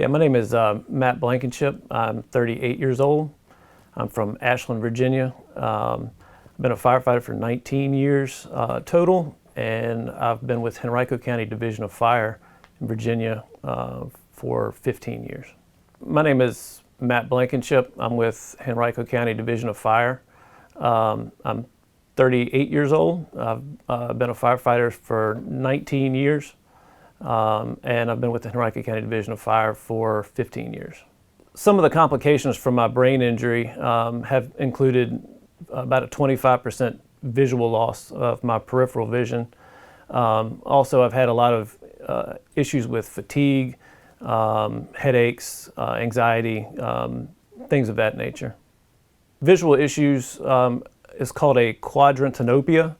Yeah, my name is Matt Blankenship. I'm 38 years old. I'm from Ashland, Virginia. I've been a firefighter for 19 years total, and I've been with Henrico County Division of Fire in Virginia for 15 years. My name is Matt Blankenship. I'm with Henrico County Division of Fire. I'm 38 years old. I've been a firefighter for 19 years. And I've been with the Henrico County Division of Fire for 15 years. Some of the complications from my brain injury have included about a 25% visual loss of my peripheral vision. Also, I've had a lot of issues with fatigue, headaches, anxiety, things of that nature. Visual issues is called a Quadrant Tenopia.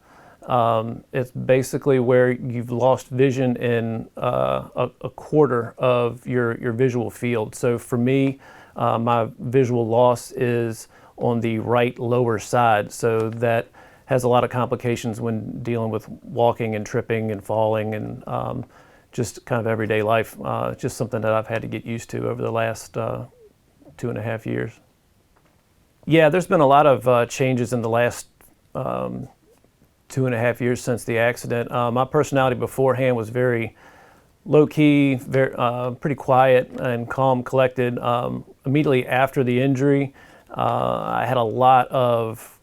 It's basically where you've lost vision in a quarter of your visual field. So for me, my visual loss is on the right lower side. So that has a lot of complications when dealing with walking and tripping and falling and just kind of everyday life. Just something that I've had to get used to over the last 2.5 years. Yeah, there's been a lot of changes in the last 2.5 years since the accident. My personality beforehand was very low-key, pretty quiet and calm, collected. Immediately after the injury, I had a lot of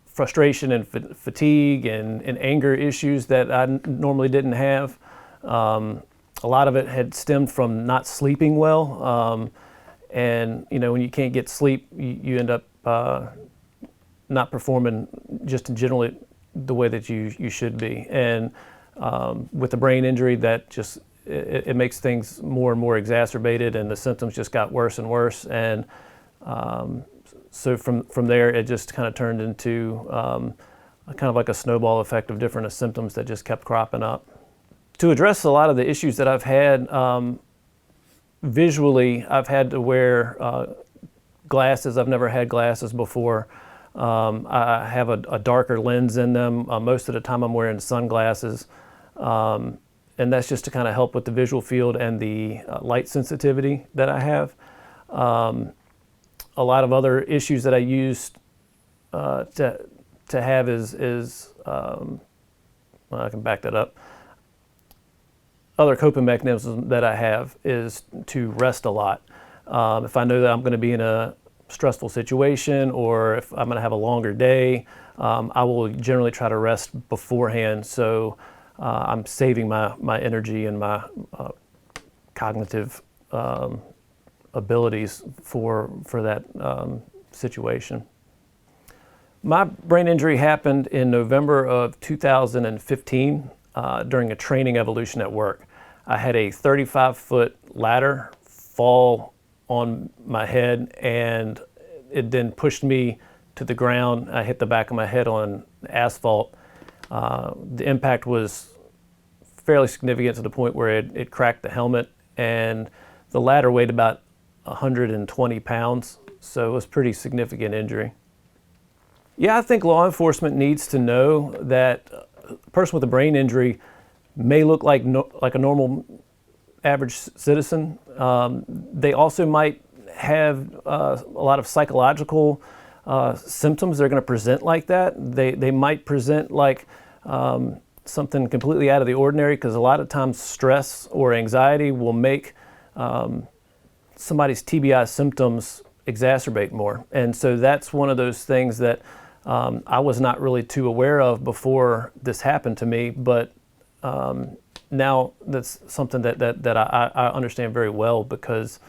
frustration and fatigue and anger issues that I normally didn't have. A lot of it had stemmed from not sleeping well. And you know, when you can't get sleep, you end up not performing just generally the way that you should be. And with the brain injury, that just it makes things more and more exacerbated, and the symptoms just got worse and worse. And so from there, it just kind of turned into kind of like a snowball effect of different symptoms that just kept cropping up. To address a lot of the issues that I've had visually, I've had to wear glasses. I've never had glasses before. I have a darker lens in them. Most of the time I'm wearing sunglasses. And that's just to kind of help with the visual field and the light sensitivity that I have. A lot of other issues that I used to have is well, I can back that up. Other coping mechanisms that I have is to rest a lot. If I know that I'm going to be in a stressful situation, or if I'm going to have a longer day, I will generally try to rest beforehand, so I'm saving my energy and my cognitive abilities for that situation. My brain injury happened in November of 2015 during a training evolution at work. I had a 35-foot ladder fall on my head, and it then pushed me to the ground. I hit the back of my head on asphalt. The impact was fairly significant to the point where it cracked the helmet, and the ladder weighed about 120 pounds, so it was a pretty significant injury. Yeah, I think law enforcement needs to know that a person with a brain injury may look like a normal average citizen. They also might have a lot of psychological symptoms. They're going to present like that. They might present like something completely out of the ordinary, because a lot of times stress or anxiety will make somebody's TBI symptoms exacerbate more. And so that's one of those things that I was not really too aware of before this happened to me, but now that's something that I understand very well, because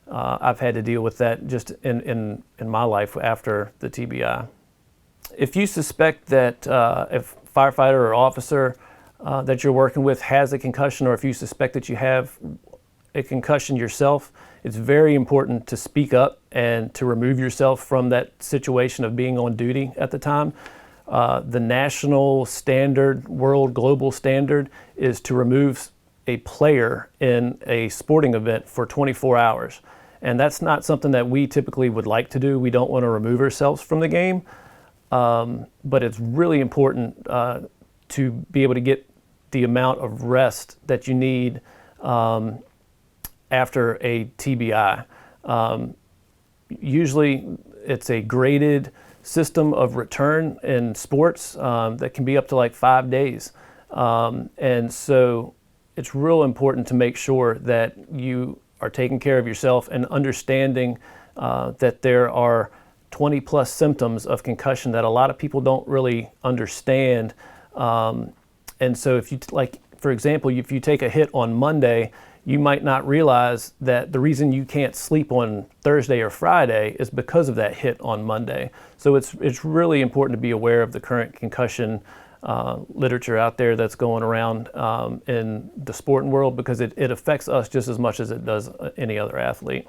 I've had to deal with that just in my life after the TBI. If you suspect that if a firefighter or officer that you're working with has a concussion, or if you suspect that you have a concussion yourself, it's very important to speak up and to remove yourself from that situation of being on duty at the time. The national standard, world global standard, is to remove a player in a sporting event for 24 hours. And that's not something that we typically would like to do. We don't want to remove ourselves from the game. But it's really important to be able to get the amount of rest that you need after a TBI. Usually it's a graded system of return in sports that can be up to like 5 days. And so it's real important to make sure that you are taking care of yourself and understanding that there are 20 plus symptoms of concussion that a lot of people don't really understand. And so if you, like, for example, if you take a hit on Monday, you might not realize that the reason you can't sleep on Thursday or Friday is because of that hit on Monday. So it's really important to be aware of the current concussion literature out there that's going around in the sporting world, because it affects us just as much as it does any other athlete.